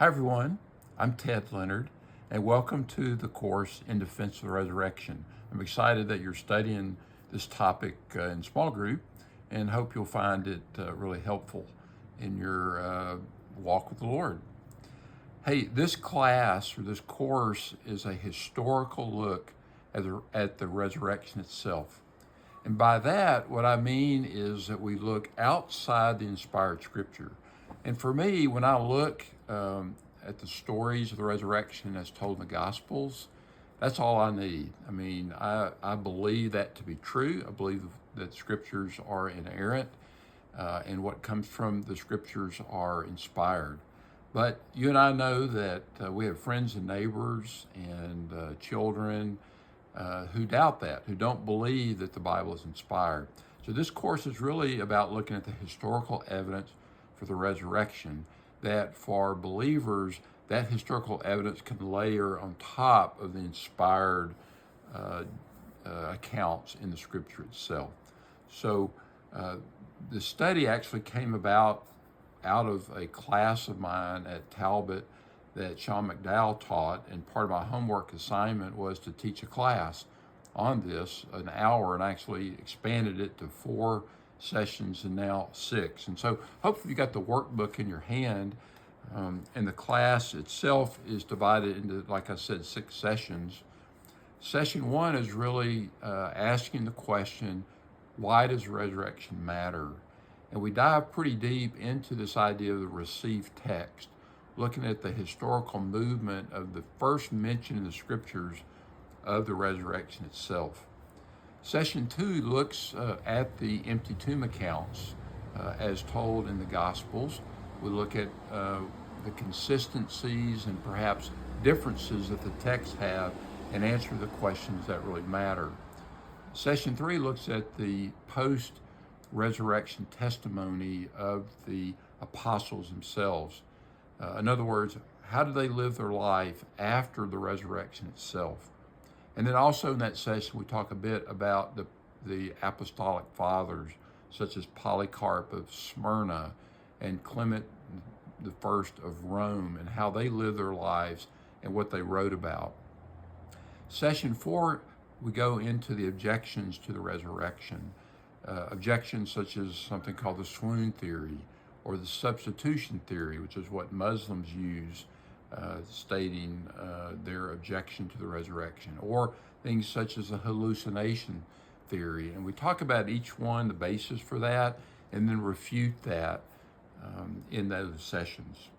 Hi everyone, I'm Ted Lennard, and welcome to the course In Defense of the Resurrection. I'm excited that you're studying this topic in small group and hope you'll find it really helpful in your walk with the Lord. Hey, this class or this course is a historical look at the resurrection itself. And by that, what I mean is that we look outside the inspired scripture. And for me, when I look at the stories of the resurrection as told in the Gospels, that's all I need. I mean, I believe that to be true. I believe that scriptures are inerrant and what comes from the scriptures are inspired. But you and I know that we have friends and neighbors and children who doubt that, who don't believe that the Bible is inspired. So this course is really about looking at the historical evidence for the resurrection, that for believers, that historical evidence can layer on top of the inspired accounts in the scripture itself. So the study actually came about out of a class of mine at Talbot that Sean McDowell taught, and part of my homework assignment was to teach a class on this, an hour, and I actually expanded it to 4 sessions and now 6. And so hopefully you got the workbook in your hand, and the class itself is divided into, like I said, 6 sessions. Session 1 is really asking the question, why does resurrection matter? And we dive pretty deep into this idea of the received text, looking at the historical movement of the first mention in the scriptures of the resurrection itself. Session 2 looks at the empty tomb accounts as told in the Gospels. We look at the consistencies and perhaps differences that the texts have and answer the questions that really matter. Session 3 looks at the post-resurrection testimony of the apostles themselves. In other words, how do they live their life after the resurrection itself? And then also in that session, we talk a bit about the apostolic fathers, such as Polycarp of Smyrna and Clement the First of Rome, and how they lived their lives and what they wrote about. Session 4, we go into the objections to the resurrection. Objections such as something called the swoon theory, or the substitution theory, which is what Muslims use, stating their objection to the resurrection, or things such as the hallucination theory. And we talk about each one, the basis for that, and then refute that in those sessions.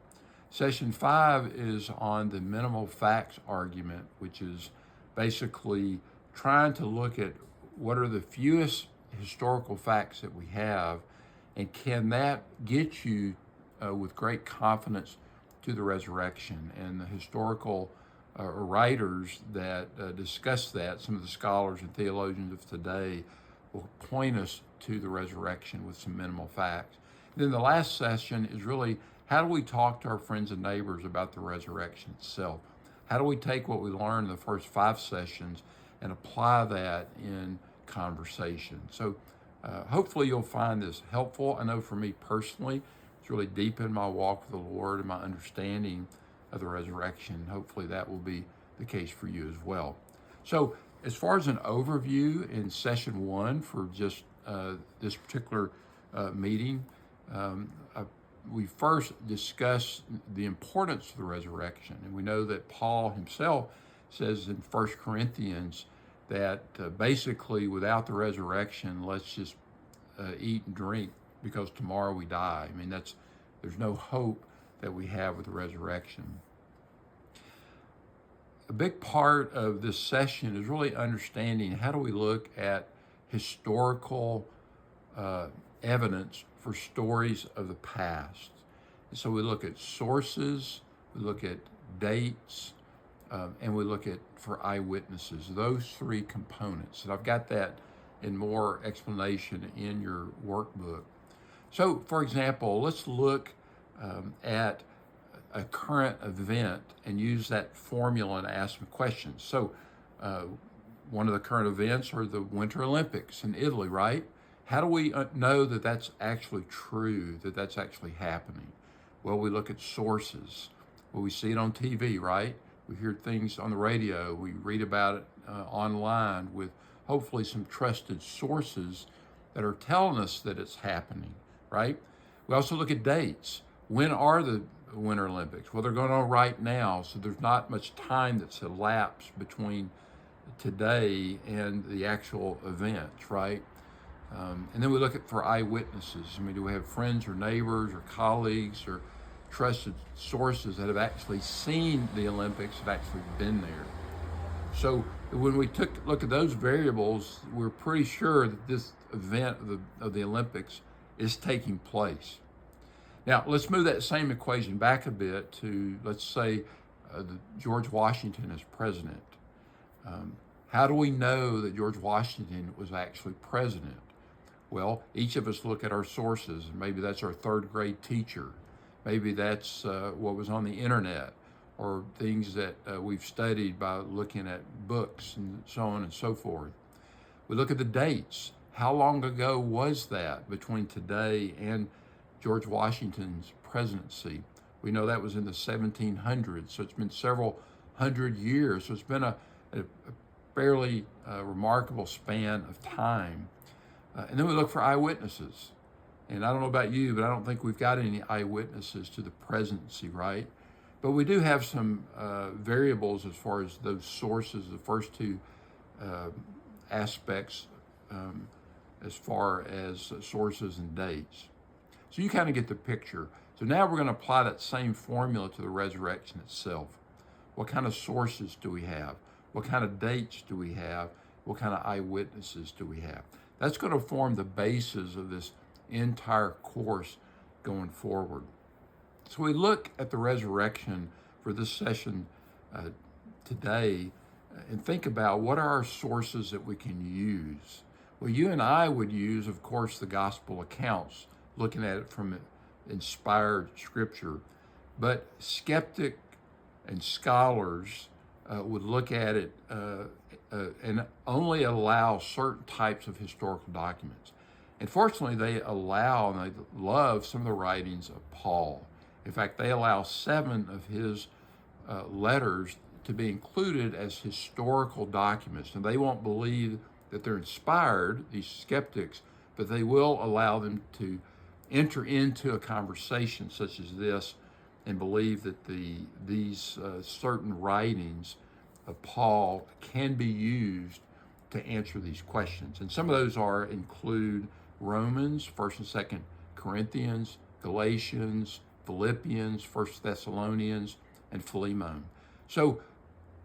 Session 5 is on the minimal facts argument, which is basically trying to look at what are the fewest historical facts that we have, and can that get you with great confidence to the resurrection? And the historical writers that discuss that, some of the scholars and theologians of today, will point us to the resurrection with some minimal facts. Then the last session is really, how do we talk to our friends and neighbors about the resurrection itself? How do we take what we learned in the first 5 sessions and apply that in conversation? So hopefully you'll find this helpful. I know for me personally, it's really deepened my walk with the Lord and my understanding of the resurrection. Hopefully that will be the case for you as well. So as far as an overview in session 1 for just this particular meeting, we first discuss the importance of the resurrection. And we know that Paul himself says in 1 Corinthians that basically without the resurrection, let's just eat and drink because tomorrow we die. I mean, there's no hope that we have with the resurrection. A big part of this session is really understanding how do we look at historical evidence for stories of the past. And so we look at sources, we look at dates, and we look at for eyewitnesses, those 3 components. And I've got that in more explanation in your workbook. So for example, let's look at a current event and use that formula and ask some questions. So one of the current events are the Winter Olympics in Italy, right? How do we know that that's actually true, that that's actually happening? Well, we look at sources. Well, we see it on TV, right? We hear things on the radio. We read about it online with hopefully some trusted sources that are telling us that it's happening, right? We also look at dates. When are the Winter Olympics? Well, they're going on right now, so there's not much time that's elapsed between today and the actual events, right? And then we look at for eyewitnesses. I mean, do we have friends or neighbors or colleagues or trusted sources that have actually seen the Olympics, have actually been there? So when we look at those variables, we're pretty sure that this event of the Olympics is taking place. Now, let's move that same equation back a bit to, let's say, George Washington as president. How do we know that George Washington was actually president? Well, each of us look at our sources. Maybe that's our third grade teacher. Maybe that's what was on the internet, or things that we've studied by looking at books and so on and so forth. We look at the dates. How long ago was that between today and George Washington's presidency? We know that was in the 1700s, so it's been several hundred years. So it's been a fairly remarkable span of time. And then we look for eyewitnesses. And I don't know about you, but I don't think we've got any eyewitnesses to the presidency, right? But we do have some variables as far as those sources, the first two aspects as far as sources and dates. So you kind of get the picture. So now we're going to apply that same formula to the resurrection itself. What kind of sources do we have? What kind of dates do we have? What kind of eyewitnesses do we have? That's going to form the basis of this entire course going forward. So we look at the resurrection for this session today and think about what are our sources that we can use. Well, you and I would use, of course, the gospel accounts, looking at it from inspired scripture. But skeptic and scholars would look at it and only allow certain types of historical documents. And fortunately, they allow and they love some of the writings of Paul. In fact, they allow 7 of his letters to be included as historical documents. And they won't believe that they're inspired, these skeptics, but they will allow them to enter into a conversation such as this and believe that these certain writings of Paul can be used to answer these questions. And some of those include Romans, 1st and 2nd Corinthians, Galatians, Philippians, 1st Thessalonians, and Philemon. So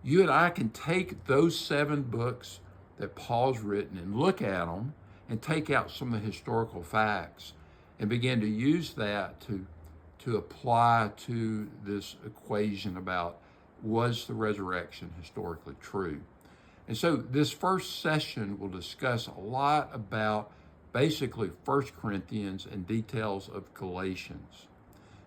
you and I can take those 7 books that Paul's written and look at them and take out some of the historical facts and begin to use that to apply to this equation about, was the resurrection historically true? And so this first session will discuss a lot about basically 1 Corinthians and details of Galatians.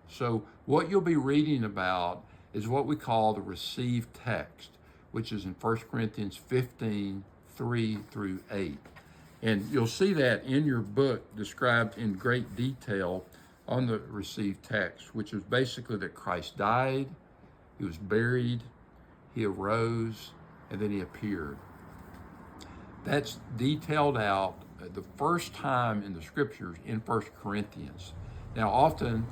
So what you'll be reading about is what we call the received text, which is in 1 Corinthians 15, 3 through 8. And you'll see that in your book described in great detail on the received text, which is basically that Christ died, he was buried, he arose, and then he appeared. That's detailed out the first time in the scriptures in 1 Corinthians. Now, often,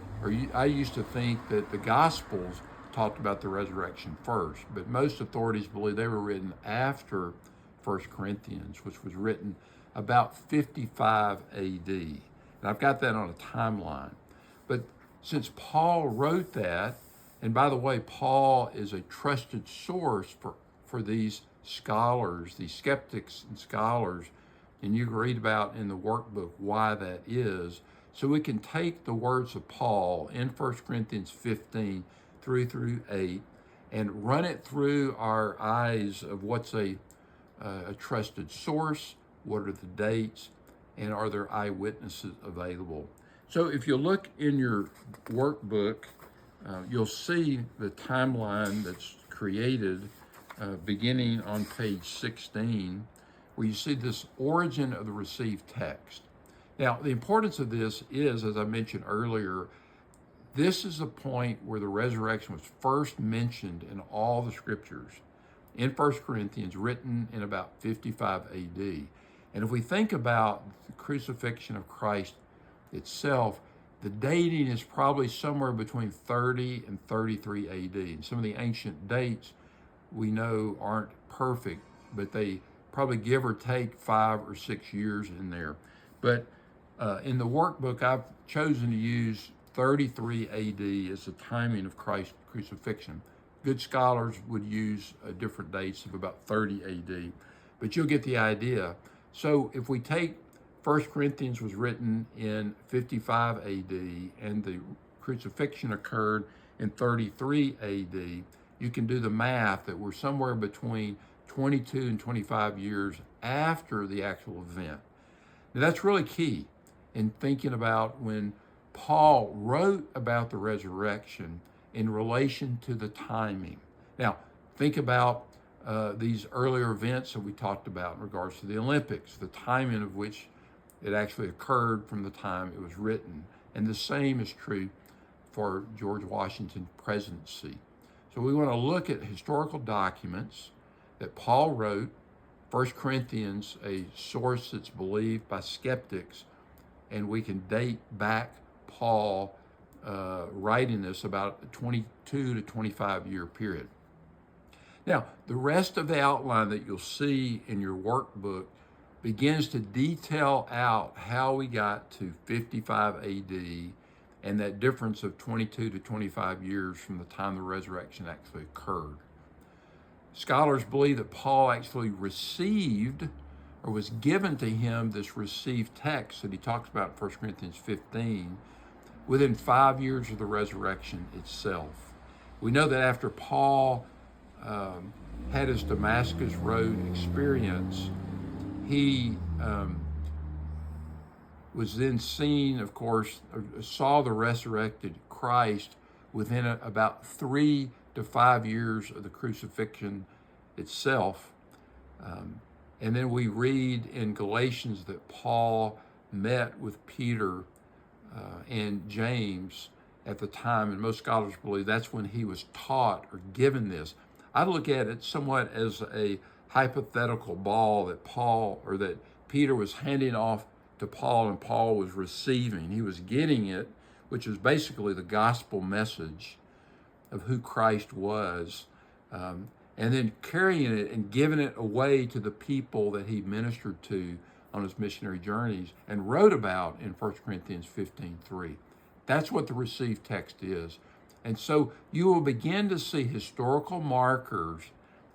I used to think that the Gospels talked about the resurrection first, but most authorities believe they were written after 1 Corinthians, which was written about 55 AD. And I've got that on a timeline. But since Paul wrote that, and by the way, Paul is a trusted source for these scholars, these skeptics and scholars, and you can read about in the workbook why that is. So we can take the words of Paul in 1 Corinthians 15, 3 through 8, and run it through our eyes of what's a trusted source, what are the dates, and are there eyewitnesses available. So if you look in your workbook, you'll see the timeline that's created beginning on page 16, where you see this origin of the received text. Now, the importance of this is, as I mentioned earlier, This is the point where the resurrection was first mentioned in all the scriptures in 1 Corinthians, written in about 55 AD. And if we think about the crucifixion of Christ itself, the dating is probably somewhere between 30 and 33 AD. And some of the ancient dates we know aren't perfect, but they probably give or take 5 or 6 years in there. But in the workbook, I've chosen to use 33 AD as the timing of Christ's crucifixion. Good scholars would use different dates of about 30 AD, but you'll get the idea. So if we take 1 Corinthians was written in 55 AD and the crucifixion occurred in 33 AD, you can do the math that we're somewhere between 22 and 25 years after the actual event. Now that's really key in thinking about when Paul wrote about the resurrection in relation to the timing. Now, think about these earlier events that we talked about in regards to the Olympics, the timing of which it actually occurred from the time it was written. And the same is true for George Washington's presidency. So we want to look at historical documents that Paul wrote. 1 Corinthians, a source that's believed by skeptics, and we can date back Paul writing this about a 22 to 25 year period. Now, the rest of the outline that you'll see in your workbook begins to detail out how we got to 55 AD and that difference of 22 to 25 years from the time the resurrection actually occurred. Scholars believe that Paul actually received or was given to him this received text that he talks about in 1 Corinthians 15 within 5 years of the resurrection itself. We know that after Paul had his Damascus Road experience, he was then seen, of course, saw the resurrected Christ within about 3 to 5 years of the crucifixion itself. And then we read in Galatians that Paul met with Peter and James at the time, and most scholars believe that's when he was taught or given this. I look at it somewhat as a hypothetical ball that Peter was handing off to Paul and Paul was receiving. He was getting it, which is basically the gospel message of who Christ was, and then carrying it and giving it away to the people that he ministered to on his missionary journeys and wrote about in 1 Corinthians 15:3. That's what the received text is. And so you will begin to see historical markers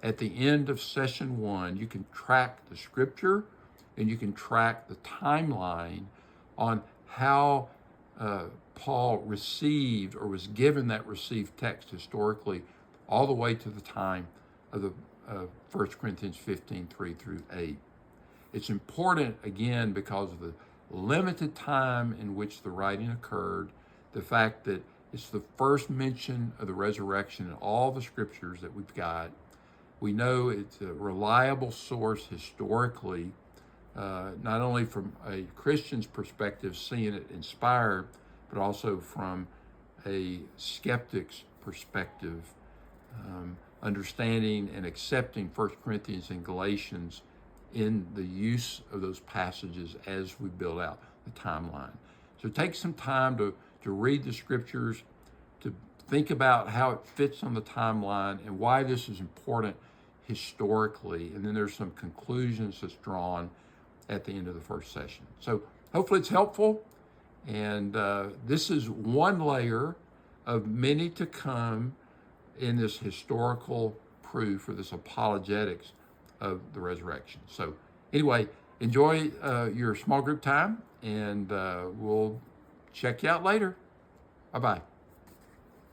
at the end of session 1. You can track the scripture and you can track the timeline on how Paul received or was given that received text historically all the way to the time of the 1 Corinthians 15:3 through 8. It's important, again, because of the limited time in which the writing occurred, the fact that it's the first mention of the resurrection in all the scriptures that we've got. We know it's a reliable source historically, not only from a Christian's perspective, seeing it inspired, but also from a skeptic's perspective, understanding and accepting 1 Corinthians and Galatians in the use of those passages as we build out the timeline. So take some time to read the scriptures, to think about how it fits on the timeline and why this is important historically. And then there's some conclusions that's drawn at the end of the first session. So hopefully it's helpful. And this is one layer of many to come in this historical proof or this apologetics of the resurrection. So anyway, enjoy your small group time, and we'll check you out later. Bye-bye.